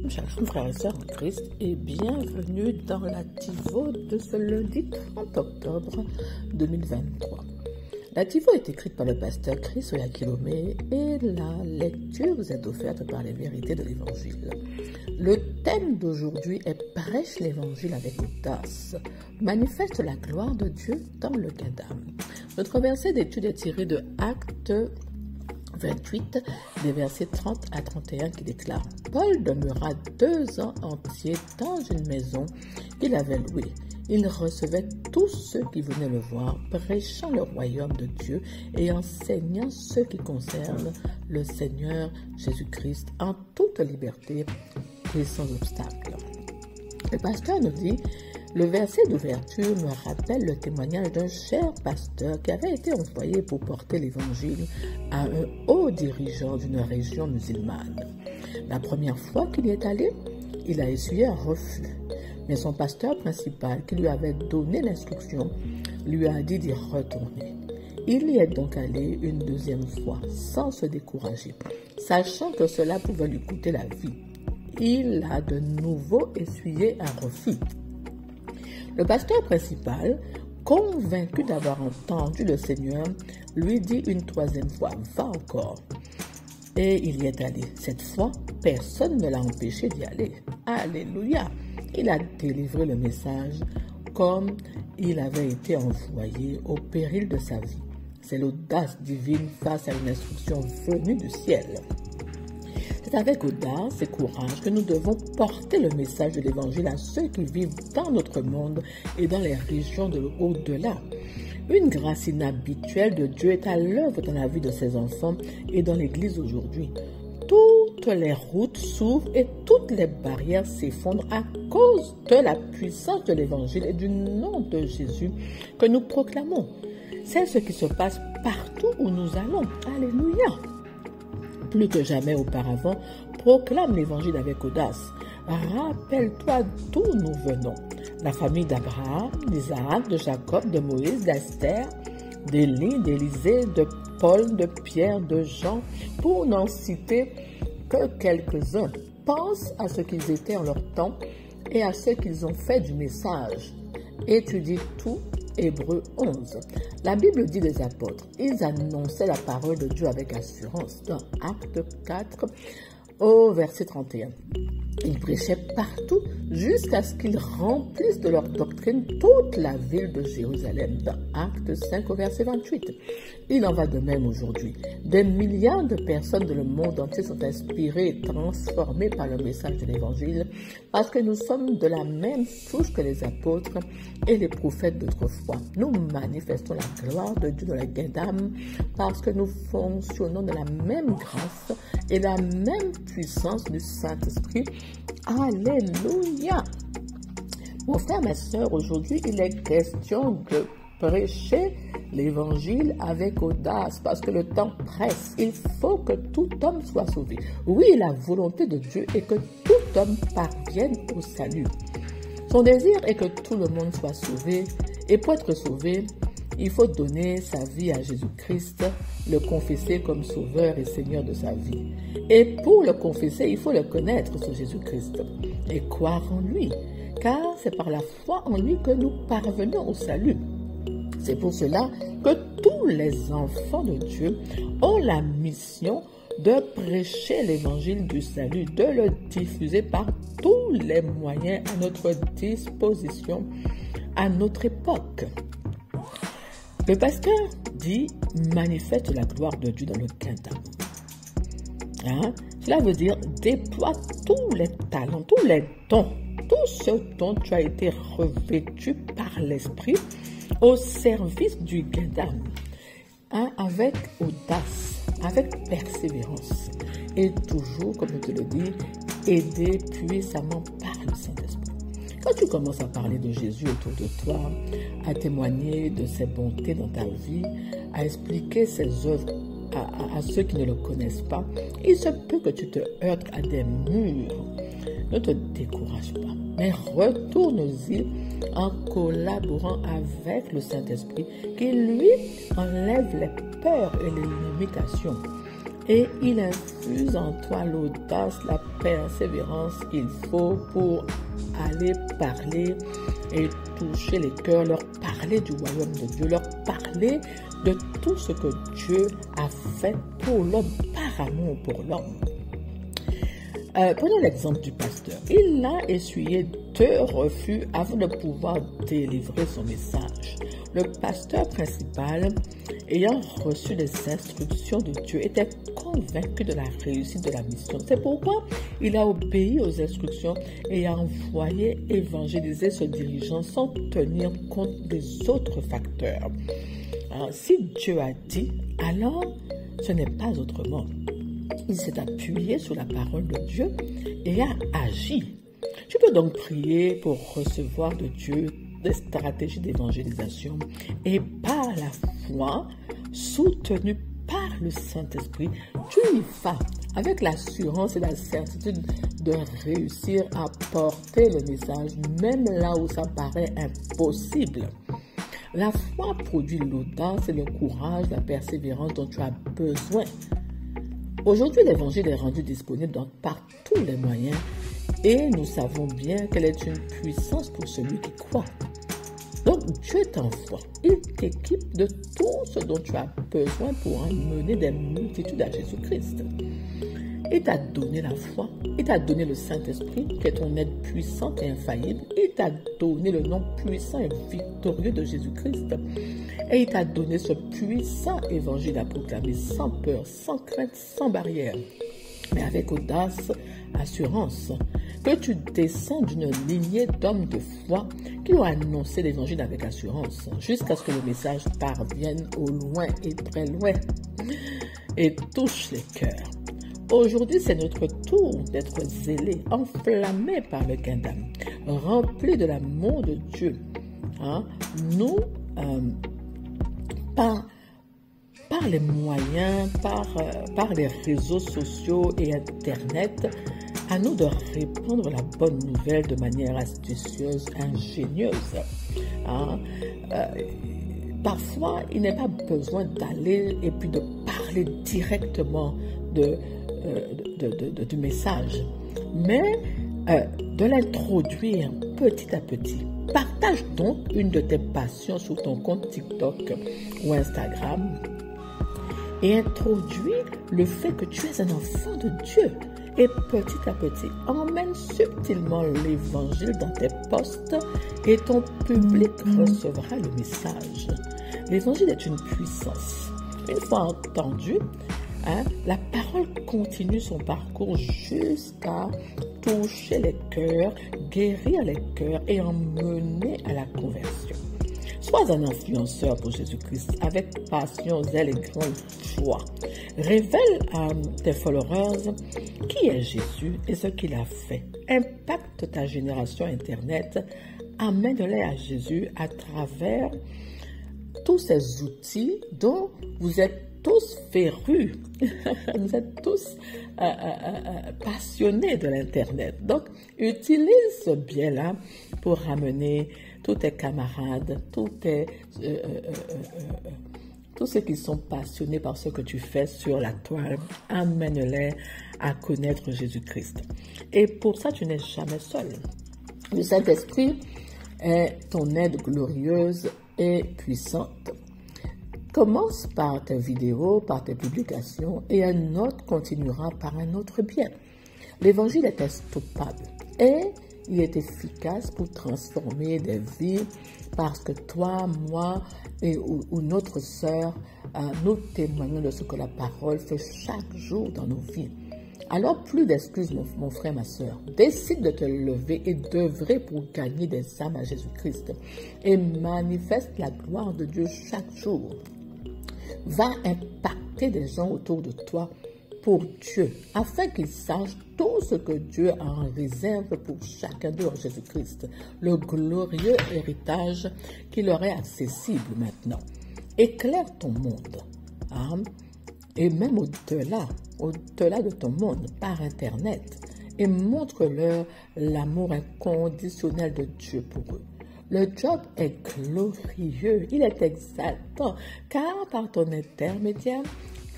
Shalom frères et sœurs en Christ et bienvenue dans la TIVO de ce lundi 30 octobre 2023. La TIVO est écrite par le pasteur Chris Oyakilome et la lecture vous est offerte par les vérités de l'Évangile. Le thème d'aujourd'hui est « Prêche l'Évangile avec audace, manifeste la gloire de Dieu dans le gain d'âme ». Notre verset d'étude est tiré de Actes 28, des versets 30 à 31 qui déclarent « Paul demeura 2 ans entiers dans une maison qu'il avait louée. Il recevait tous ceux qui venaient le voir, prêchant le royaume de Dieu et enseignant ce qui concerne le Seigneur Jésus-Christ en toute liberté et sans obstacle. » Le pasteur nous dit: le verset d'ouverture me rappelle le témoignage d'un cher pasteur qui avait été envoyé pour porter l'évangile à un haut dirigeant d'une région musulmane. La première fois qu'il y est allé, il a essuyé un refus. Mais son pasteur principal, qui lui avait donné l'instruction, lui a dit d'y retourner. Il y est donc allé une 2e fois, sans se décourager, sachant que cela pouvait lui coûter la vie. Il a de nouveau essuyé un refus. Le pasteur principal, convaincu d'avoir entendu le Seigneur, lui dit une 3e fois « Va encore ». Et il y est allé. Cette fois, personne ne l'a empêché d'y aller. Alléluia! Il a délivré le message comme il avait été envoyé au péril de sa vie. C'est l'audace divine face à une instruction venue du ciel. C'est avec audace et courage que nous devons porter le message de l'Évangile à ceux qui vivent dans notre monde et dans les régions de l'au-delà. Une grâce inhabituelle de Dieu est à l'œuvre dans la vie de ses enfants et dans l'Église aujourd'hui. Toutes les routes s'ouvrent et toutes les barrières s'effondrent à cause de la puissance de l'Évangile et du nom de Jésus que nous proclamons. C'est ce qui se passe partout où nous allons. Alléluia! Plus que jamais auparavant, proclame l'Évangile avec audace. Rappelle-toi d'où nous venons. La famille d'Abraham, d'Isaac, de Jacob, de Moïse, d'Esther, d'Élie, d'Élisée, de Paul, de Pierre, de Jean, pour n'en citer que quelques-uns. Pense à ce qu'ils étaient en leur temps et à ce qu'ils ont fait du message. Étudie tout. Hébreux 11. La Bible dit des apôtres, ils annonçaient la parole de Dieu avec assurance dans Actes 4 au verset 31. Ils prêchaient partout jusqu'à ce qu'ils remplissent de leur doctrine toute la ville de Jérusalem dans Actes 5 au verset 28. Il en va de même aujourd'hui. Des milliards de personnes dans le monde entier sont inspirées et transformées par le message de l'Évangile parce que nous sommes de la même souche que les apôtres et les prophètes d'autrefois. Nous manifestons la gloire de Dieu dans la gain d'âme parce que nous fonctionnons de la même grâce et la même puissance du Saint-Esprit. Alléluia! Mon frère, ma soeur, aujourd'hui, il est question de prêcher l'Évangile avec audace parce que le temps presse. Il faut que tout homme soit sauvé. Oui, la volonté de Dieu est que tout homme parvienne au salut. Son désir est que tout le monde soit sauvé et pour être sauvé, il faut donner sa vie à Jésus-Christ, le confesser comme sauveur et Seigneur de sa vie. Et pour le confesser, il faut le connaître, ce Jésus-Christ, et croire en lui, car c'est par la foi en lui que nous parvenons au salut. C'est pour cela que tous les enfants de Dieu ont la mission de prêcher l'évangile du salut, de le diffuser par tous les moyens à notre disposition à notre époque. Le pasteur dit « manifeste la gloire de Dieu dans le gain d'âme ». Cela veut dire « déploie tous les talents, tous les dons, tout ce dont tu as été revêtu par l'Esprit au service du gain d'âme, avec audace, avec persévérance et toujours, comme je te le dis, aidé puissamment par le Saint-Esprit. Quand tu commences à parler de Jésus autour de toi, à témoigner de ses bontés dans ta vie, à expliquer ses œuvres à ceux qui ne le connaissent pas, il se peut que tu te heurtes à des murs. Ne te décourage pas, mais retourne-y en collaborant avec le Saint-Esprit qui, lui, enlève les peurs et les limitations. et il infuse en toi l'audace, la persévérance qu'il faut pour aller parler et toucher les cœurs, leur parler du royaume de Dieu, leur parler de tout ce que Dieu a fait pour l'homme, par amour pour l'homme. Prenons l'exemple du pasteur. Il a essuyé 2 refus avant de pouvoir délivrer son message. Le pasteur principal, ayant reçu les instructions de Dieu, était convaincu de la réussite de la mission. C'est pourquoi il a obéi aux instructions et a envoyé évangéliser ce dirigeant sans tenir compte des autres facteurs. Alors, si Dieu a dit, alors ce n'est pas autrement. Il s'est appuyé sur la parole de Dieu et a agi. Tu peux donc prier pour recevoir de Dieu des stratégies d'évangélisation et par la foi, soutenu par le Saint-Esprit, tu y vas avec l'assurance et la certitude de réussir à porter le message même là où ça paraît impossible. La foi produit l'audace et le courage, la persévérance dont tu as besoin. Aujourd'hui, l'évangile est rendu disponible par tous les moyens et nous savons bien qu'elle est une puissance pour celui qui croit. Donc, Dieu t'envoie, il t'équipe de tout ce dont tu as besoin pour emmener des multitudes à Jésus-Christ. Il t'a donné la foi, il t'a donné le Saint-Esprit qui est ton aide puissante et infaillible, il t'a donné le nom puissant et victorieux de Jésus-Christ et il t'a donné ce puissant évangile à proclamer sans peur, sans crainte, sans barrière, mais avec audace, assurance, que tu descends d'une lignée d'hommes de foi qui ont annoncé l'évangile avec assurance jusqu'à ce que le message parvienne au loin et très loin et touche les cœurs. Aujourd'hui, c'est notre tour d'être zélés, enflammés par le gain d'âme, remplis de l'amour de Dieu. Nous, par les moyens, par les réseaux sociaux et Internet, à nous de répandre la bonne nouvelle de manière astucieuse, ingénieuse. Parfois, il n'est pas besoin d'aller et puis de parler directement du message, mais de l'introduire petit à petit. Partage donc une de tes passions sur ton compte TikTok ou Instagram et introduis le fait que tu es un enfant de Dieu. Et petit à petit, emmène subtilement l'évangile dans tes posts et ton public recevra le message. L'évangile est une puissance. Une fois entendu, la parole continue son parcours jusqu'à toucher les cœurs, guérir les cœurs et emmener à la conversion. Sois un influenceur pour Jésus-Christ avec passion, zèle et grande joie. Révèle à tes followers qui est Jésus et ce qu'il a fait. Impacte ta génération Internet. Amène-les à Jésus à travers tous ces outils dont vous êtes tous férus. Vous êtes tous passionnés de l'Internet. Donc, utilise ce biais-là pour ramener tous tes camarades, tous ceux qui sont passionnés par ce que tu fais sur la toile, amène-les à connaître Jésus-Christ. Et pour ça, tu n'es jamais seul. Le Saint-Esprit est ton aide glorieuse et puissante. Commence par tes vidéos, par tes publications, et un autre continuera par un autre bien. L'évangile est instoppable et il est efficace pour transformer des vies parce que toi, moi ou notre sœur, nous témoignons de ce que la parole fait chaque jour dans nos vies. Alors, plus d'excuses, mon frère, ma sœur. Décide de te lever et d'œuvrer pour gagner des âmes à Jésus-Christ et manifeste la gloire de Dieu chaque jour. Va impacter des gens autour de toi pour Dieu, afin qu'ils sachent tout ce que Dieu a en réserve pour chacun d'eux en Jésus-Christ, le glorieux héritage qui leur est accessible maintenant. Éclaire ton monde, et même au-delà de ton monde, par Internet, et montre-leur l'amour inconditionnel de Dieu pour eux. Le job est glorieux, il est exaltant, car par ton intermédiaire,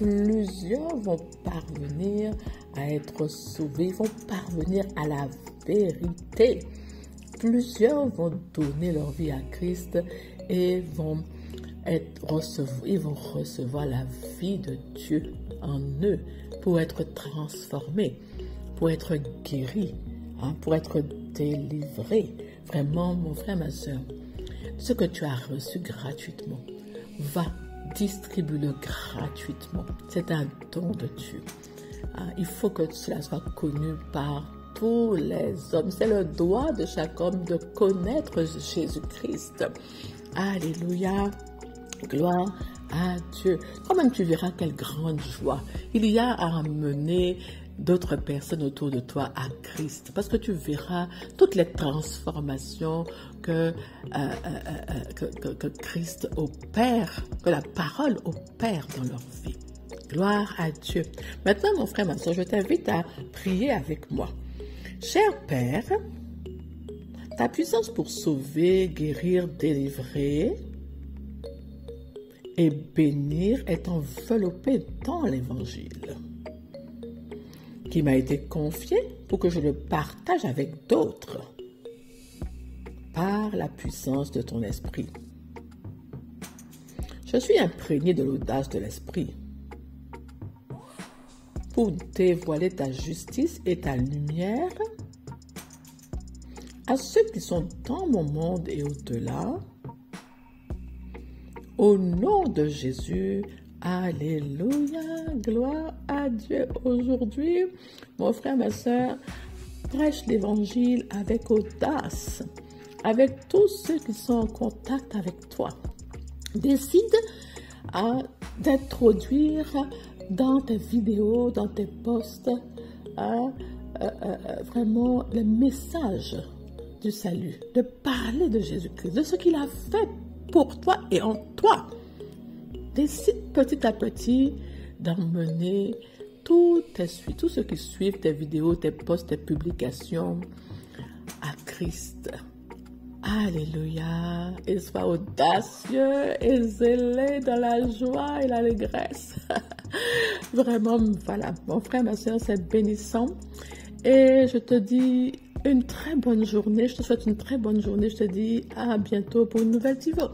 plusieurs vont parvenir à être sauvés, vont parvenir à la vérité. Plusieurs vont donner leur vie à Christ et vont recevoir la vie de Dieu en eux pour être transformés, pour être guéris, pour être délivrés. Vraiment, mon frère, ma soeur, ce que tu as reçu gratuitement, va, distribue-le gratuitement. C'est un don de Dieu. Il faut que cela soit connu par tous les hommes. C'est le droit de chaque homme de connaître Jésus-Christ. Alléluia. Gloire à Dieu. Quand même tu verras quelle grande joie il y a à amener d'autres personnes autour de toi à Christ. Parce que tu verras toutes les transformations que Christ opère, que la parole opère dans leur vie. Gloire à Dieu. Maintenant, mon frère, ma soeur, je t'invite à prier avec moi. Cher Père, ta puissance pour sauver, guérir, délivrer et bénir est enveloppée dans l'Évangile qui m'a été confié pour que je le partage avec d'autres par la puissance de ton esprit. Je suis imprégné de l'audace de l'esprit pour dévoiler ta justice et ta lumière à ceux qui sont dans mon monde et au-delà. Au nom de Jésus, alléluia, gloire à Dieu. Aujourd'hui, mon frère, ma soeur, prêche l'évangile avec audace, avec tous ceux qui sont en contact avec toi. Décide d'introduire dans tes vidéos, dans tes posts, vraiment le message du salut, de parler de Jésus-Christ, de ce qu'il a fait pour toi et en toi. Décide petit à petit d'emmener tous ceux qui suivent tes vidéos, tes posts, tes publications à Christ. Alléluia. Et sois audacieux et zélé dans la joie et l'allégresse. Vraiment, voilà, mon frère, ma soeur, c'est bénissant. Et je te dis une très bonne journée. Je te souhaite une très bonne journée. Je te dis à bientôt pour une nouvelle Tivo.